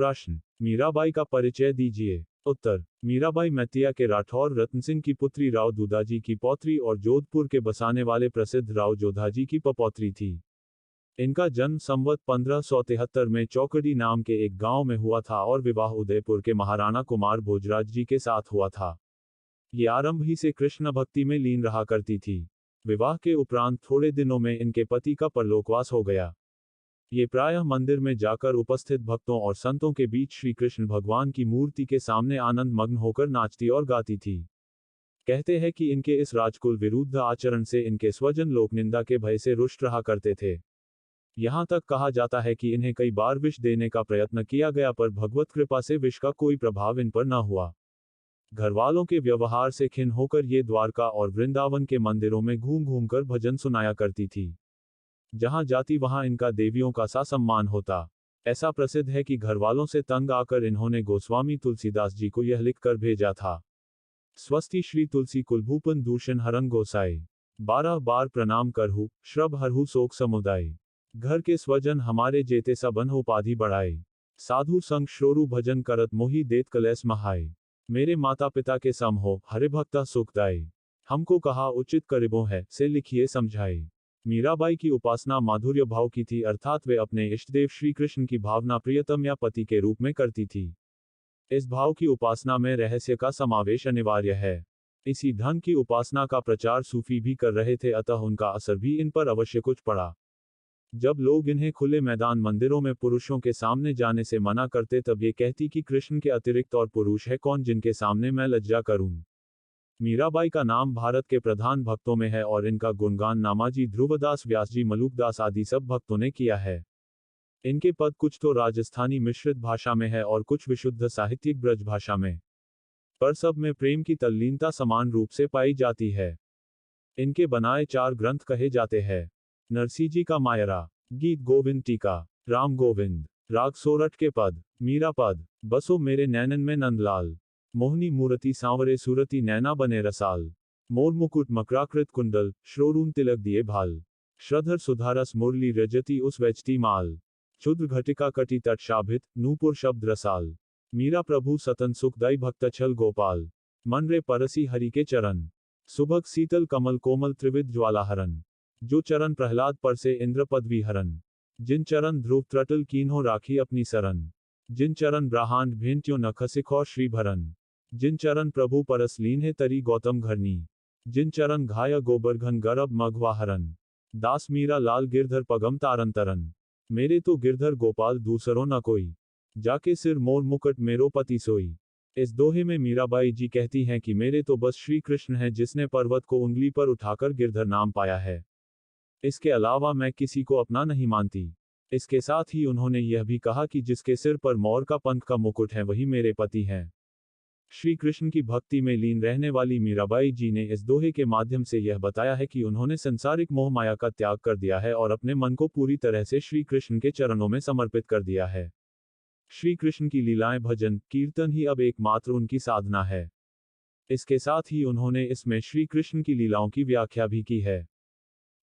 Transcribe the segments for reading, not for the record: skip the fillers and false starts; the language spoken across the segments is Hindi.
प्रश्न, मीराबाई का परिचय दीजिए। उत्तर, मीराबाई मैतिया के राठौर रतन सिंह की पुत्री राव दूधाजी की पौत्री और जोधपुर के बसाने वाले प्रसिद्ध राव जोधाजी की पपौत्री थी। इनका जन्म संवत 1573 में चौकड़ी नाम के एक गांव में हुआ था और विवाह उदयपुर के महाराणा कुमार भोजराज जी के साथ हुआ था। ये आरंभ ही से कृष्ण भक्ति में लीन रहा करती थी। विवाह के उपरांत थोड़े दिनों में इनके पति का परलोकवास हो गया। ये प्रायः मंदिर में जाकर उपस्थित भक्तों और संतों के बीच श्री कृष्ण भगवान की मूर्ति के सामने आनंद मग्न होकर नाचती और गाती थी। कहते हैं कि इनके इस राजकुल विरुद्ध आचरण से इनके स्वजन लोकनिंदा के भय से रुष्ट रहा करते थे। यहाँ तक कहा जाता है कि इन्हें कई बार विष देने का प्रयत्न किया गया पर भगवत कृपा से विष का कोई प्रभाव इन पर न हुआ। घरवालों के व्यवहार से खिन्न होकर ये द्वारका और वृंदावन के मंदिरों में घूम घूम कर भजन सुनाया करती थी। जहां जाती वहां इनका देवियों का सा सम्मान होता। ऐसा प्रसिद्ध है कि घरवालों से तंग आकर इन्होंने गोस्वामी तुलसीदास जी को यह लिखकर भेजा था। स्वस्ति श्री तुलसी कुलभूपन दूषण हरन गोसाई, 12 बार प्रणाम करहु, श्रभ हरहु शोक समुदाय। घर के स्वजन हमारे जेते सबन उपाधि बढ़ाए, साधु संग श्रोरु भजन करत मोहि देत कलेस महाय। मेरे माता पिता के सम हो, हरे भक्ता सुखदाय। हमको कहा उचित करिबो है, से लिखिए समझाए। मीराबाई की उपासना माधुर्य भाव की थी, अर्थात वे अपने इष्टदेव श्री कृष्ण की भावना प्रियतम या पति के रूप में करती थी। इस भाव की उपासना में रहस्य का समावेश अनिवार्य है। इसी ढंग की उपासना का प्रचार सूफी भी कर रहे थे, अतः उनका असर भी इन पर अवश्य कुछ पड़ा। जब लोग इन्हें खुले मैदान मंदिरों में पुरुषों के सामने जाने से मना करते तब ये कहती कि कृष्ण के अतिरिक्त और पुरुष है कौन जिनके सामने मैं लज्जा करूं। मीराबाई का नाम भारत के प्रधान भक्तों में है और इनका गुणगान नामाजी, ध्रुवदास, व्यासजी, मलुकदास आदि सब भक्तों ने किया है। इनके पद कुछ तो राजस्थानी मिश्रित भाषा में है और कुछ विशुद्ध साहित्यिक ब्रज भाषा में, पर सब में प्रेम की तल्लीनता समान रूप से पाई जाती है। इनके बनाए 4 ग्रंथ कहे जाते हैं। नरसी जी का मायरा, गीत गोविंद टीका, राम गोविंद, राग सोरठ के पद, मीरा पद, बसो मेरे नैनन में नंदलाल, मोहनी मूर्ति सांवरे सूरती नैना बने रसाल, मोर मुकुट मकराकृत कुंडल, श्रोरून तिलक दिए भाल, श्रद्धर सुधारस मुरली रजती उस वैचती माल, क्षुद्र घटिका कटी तट शाभित, नूपुर शब्द रसाल, मीरा प्रभु सतन सुखदाई भक्तछल गोपाल, मन रे परसी हरि के चरण, सुभग शीतल कमल कोमल त्रिविध ज्वाला हरन, जो चरण प्रहलाद पर से इंद्र पदवी हरन, जिन चरण ध्रुव त्रटल कीन्हो राखी अपनी सरन, जिन चरण ब्राह्मण भेंट्यो नखसिखौ श्री भरन, जिन चरण प्रभु परस लीन है तरी गौतम घरनी, जिन चरण घाय गोबरघन गरब मघवा हरन, दास मीरा लाल गिरधर पगम तारन तरन, मेरे तो गिरधर गोपाल दूसरो न कोई, जाके सिर मोर मुकुट मेरो पति सोई। इस दोहे में मीराबाई जी कहती हैं कि मेरे तो बस श्री कृष्ण है जिसने पर्वत को उंगली पर उठाकर गिरधर नाम पाया है। इसके अलावा मैं किसी को अपना नहीं मानती। इसके साथ ही उन्होंने यह भी कहा कि जिसके सिर पर मोर का पंख का मुकुट है वही मेरे पति हैं। श्री कृष्ण की भक्ति में लीन रहने वाली मीराबाई जी ने इस दोहे के माध्यम से यह बताया है कि उन्होंने संसारिक मोह माया का त्याग कर दिया है और अपने मन को पूरी तरह से श्री कृष्ण के चरणों में समर्पित कर दिया है। श्री कृष्ण की लीलाएं, भजन कीर्तन ही अब एकमात्र उनकी साधना है। इसके साथ ही उन्होंने इसमें श्री कृष्ण की लीलाओं की व्याख्या भी की है।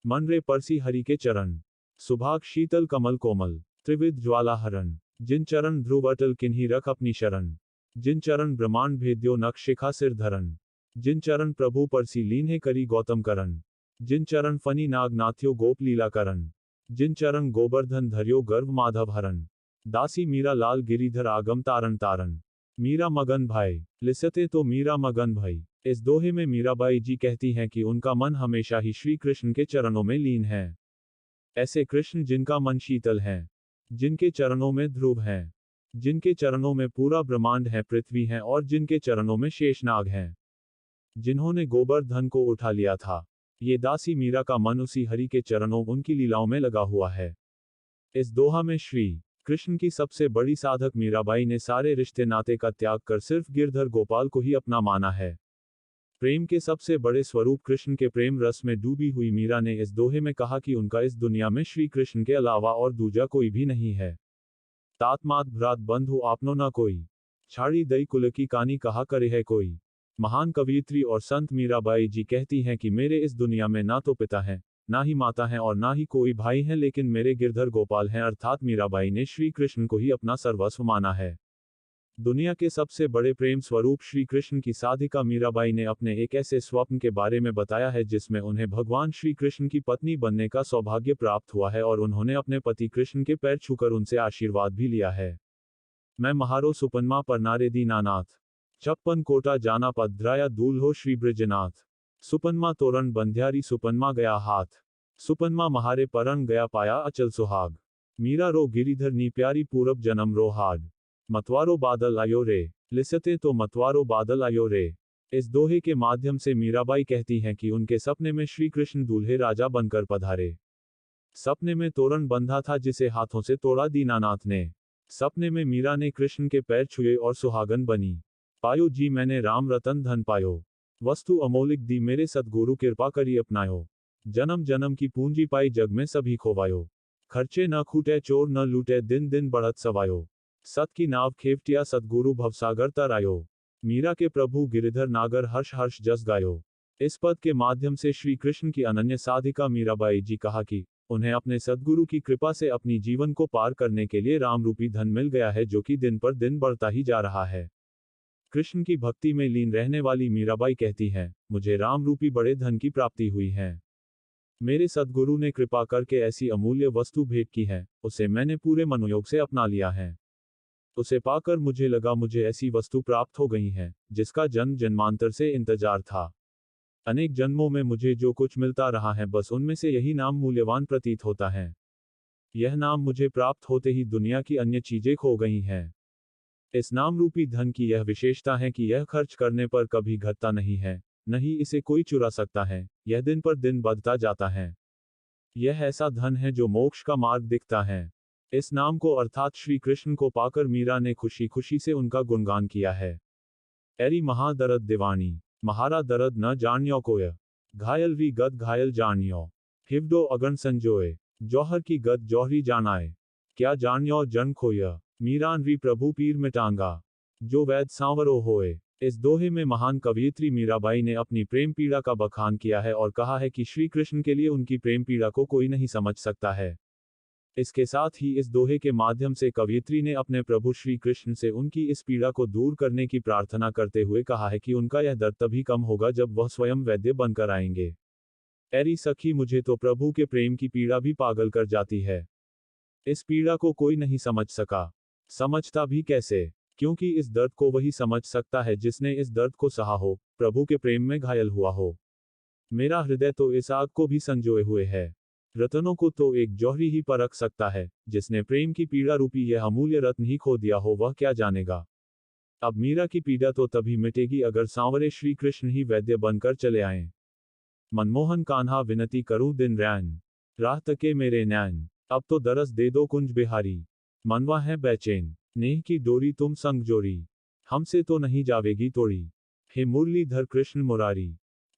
मन रे परसी हरि के चरण, सुभाग शीतल कमल कोमल, त्रिविध ज्वाला हरण, जिन चरण ध्रुव अटल किन्हीं रख अपनी शरण, जिन चरण ब्रह्मांड भेद्यो नक्ष शिखा सिर धरन, जिन चरण प्रभु परसी लीन है करी गौतम करन, जिन चरण फनी नाग नाथ्यो गोप लीला करन, जिन चरण गोवर्धन धर्यो गर्भ माधव हरन, दासी मीरा लाल गिरिधर आगम तारन तारन, मीरा मगन भाई लिसते तो मीरा मगन भाई। इस दोहे में मीराबाई जी कहती हैं कि उनका मन हमेशा ही श्री कृष्ण के चरणों में लीन है। ऐसे कृष्ण जिनका मन शीतल है, जिनके चरणों में ध्रुव है, जिनके चरणों में पूरा ब्रह्मांड है, पृथ्वी है और जिनके चरणों में शेषनाग है, जिन्होंने गोवर्धन को उठा लिया था, ये दासी मीरा का मन उसी हरि के चरणों, उनकी लीलाओं में लगा हुआ है। इस दोहा में श्री कृष्ण की सबसे बड़ी साधक मीराबाई ने सारे रिश्ते नाते का त्याग कर सिर्फ गिरधर गोपाल को ही अपना माना है। प्रेम के सबसे बड़े स्वरूप कृष्ण के प्रेम रस में डूबी हुई मीरा ने इस दोहे में कहा कि उनका इस दुनिया में श्री कृष्ण के अलावा और दूजा कोई भी नहीं है। तात मात भ्रात बंधु आपनो न कोई, छाड़ी दई कुल की कहानी कहा करे है कोई। महान कवयित्री और संत मीराबाई जी कहती हैं कि मेरे इस दुनिया में ना तो पिता हैं, ना ही माता हैं और ना ही कोई भाई हैं, लेकिन मेरे गिरधर गोपाल हैं। अर्थात मीराबाई ने श्री कृष्ण को ही अपना सर्वस्व माना है। दुनिया के सबसे बड़े प्रेम स्वरूप श्री कृष्ण की साधिका मीराबाई ने अपने एक ऐसे स्वप्न के बारे में बताया है जिसमें उन्हें भगवान श्री कृष्ण की पत्नी बनने का सौभाग्य प्राप्त हुआ है और उन्होंने अपने पति कृष्ण के पैर छूकर उनसे आशीर्वाद भी लिया है। मैं महारो सुपनमा परनारे दीनानाथ, छप्पन कोटा जाना पधराया दूल हो श्री ब्रजनाथ। सुपनमा तोरण बंध्यारी सुपनमा गया हाथ, सुपनमा महारे परन गया पाया अचल सुहाग। मीरा रो गिरिधर नी प्यारी पूरब जन्म रो हाड, मतवारो बादल आयो रे, लिसते तो मतवारो बादल आयो रे। इस दोहे के माध्यम से मीराबाई कहती हैं कि उनके सपने में श्री कृष्ण दूल्हे राजा बनकर पधारे। सपने में तोरण बंधा था जिसे हाथों से तोड़ा दीनानाथ ने। सपने में मीरा ने कृष्ण के पैर छुए और सुहागन बनी। पायो जी मैंने राम रतन धन पायो, वस्तु अमोलिक दी मेरे सतगुरु कृपा करी अपनायो। जन्म जन्म की पूंजी पाई जग में सभी खोवायो, खर्चे न खूटे चोर न लूटे दिन दिन बढ़त सवायो। सत की नाव खेवटिया सतगुरु भवसागर तरायो, मीरा के प्रभु गिरिधर नागर हर्ष हर्ष जस गायो। इस पद के माध्यम से श्री कृष्ण की अनन्य साधिका मीराबाई जी कहा कि उन्हें अपने सद्गुरु की कृपा से अपनी जीवन को पार करने के लिए राम रूपी धन मिल गया है, जो कि दिन पर दिन बढ़ता ही जा रहा है। कृष्ण की भक्ति में लीन रहने वाली मीराबाई कहती हैं, मुझे राम रूपी बड़े धन की प्राप्ति हुई है। मेरे सद्गुरु ने कृपा करके ऐसी अमूल्य वस्तु भेंट की है, उसे मैंने पूरे मनोयोग से अपना लिया है। उसे पाकर मुझे लगा मुझे ऐसी वस्तु प्राप्त हो गई है जिसका जन्म जन्मांतर से इंतजार था। अनेक जन्मों में मुझे जो कुछ मिलता रहा है बस उनमें से यही नाम मूल्यवान प्रतीत होता है। यह नाम मुझे प्राप्त होते ही दुनिया की अन्य चीजें खो गई हैं। इस नाम रूपी धन की यह विशेषता है कि यह खर्च करने पर कभी घटता नहीं है, नहीं इसे कोई चुरा सकता है, यह दिन पर दिन बढ़ता जाता है। यह ऐसा धन है जो मोक्ष का मार्ग दिखता है। इस नाम को अर्थात श्री कृष्ण को पाकर मीरा ने खुशी खुशी से उनका गुणगान किया है। एरी महादरद दिवानी, महारा दरद न जानियो कोय, घायल री गद घायल जानियो, हिवडो अगन संजोए, जौहर की गद जौहरी जानाए, क्या जानियो जन खोय, मीरान री प्रभु पीर मिटांगा, जो वैद सांवरो होए। इस दोहे में महान कवयित्री मीराबाई ने अपनी प्रेम पीड़ा का बखान किया है और कहा है कि श्री कृष्ण के लिए उनकी प्रेम पीड़ा को कोई नहीं समझ सकता है। इसके साथ ही इस दोहे के माध्यम से कवयित्री ने अपने प्रभु श्री कृष्ण से उनकी इस पीड़ा को दूर करने की प्रार्थना करते हुए कहा है कि उनका यह दर्द तभी कम होगा जब वह स्वयं वैद्य बनकर आएंगे। एरी सखी मुझे तो प्रभु के प्रेम की पीड़ा भी पागल कर जाती है। इस पीड़ा को कोई नहीं समझ सका, समझता भी कैसे, क्योंकि इस दर्द को वही समझ सकता है जिसने इस दर्द को सहा हो, प्रभु के प्रेम में घायल हुआ हो। मेरा हृदय तो इस आग को भी संजोए हुए है। रत्नों को तो एक जौहरी ही परख सकता है, जिसने प्रेम की पीड़ा रूपी यह अमूल्य रत्न ही खो दिया हो वह क्या जानेगा। अब मीरा की पीड़ा तो तभी मिटेगी अगर सांवरे श्री कृष्ण ही वैद्य बनकर चले आएं। मनमोहन कान्हा विनती करूं दिन रैन, राह तके मेरे नैन, अब तो दरस दे दो कुंज बिहारी, मनवा है बेचैन, नेह की डोरी तुम संग जोरी, हमसे तो नहीं जावेगी तोड़ी, हे मुरलीधर कृष्ण मुरारी,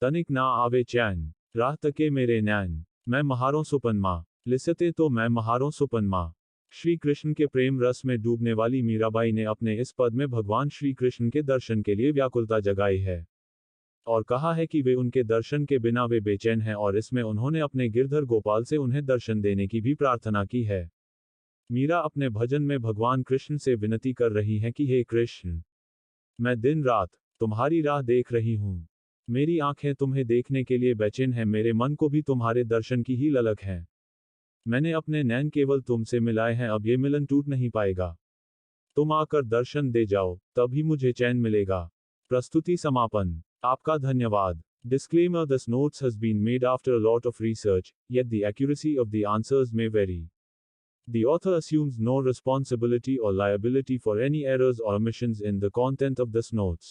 तनिक ना आवे चैन, राह तके मेरे नैन, मैं महारों सुपनमा, लिसते तो मैं महारों सुपनमा। श्री कृष्ण के प्रेम रस में डूबने वाली मीराबाई ने अपने इस पद में भगवान श्री कृष्ण के दर्शन के लिए व्याकुलता जगाई है और कहा है कि वे उनके दर्शन के बिना वे बेचैन हैं और इसमें उन्होंने अपने गिरधर गोपाल से उन्हें दर्शन देने की भी प्रार्थना की है। मीरा अपने भजन में भगवान कृष्ण से विनती कर रही हैं कि हे कृष्ण, मैं दिन रात तुम्हारी राह देख रही हूँ। मेरी आंखें तुम्हें देखने के लिए बेचैन हैं, मेरे मन को भी तुम्हारे दर्शन की ही ललक है। मैंने अपने नैन केवल तुमसे मिलाए हैं, अब ये मिलन टूट नहीं पाएगा। तुम आकर दर्शन दे जाओ, तभी मुझे चैन मिलेगा। प्रस्तुति समापन। आपका धन्यवाद। Disclaimer: This notes has been made after a lot of research, yet the accuracy of the answers may vary. The author assumes no responsibility or liability for any errors or omissions in the content of this notes.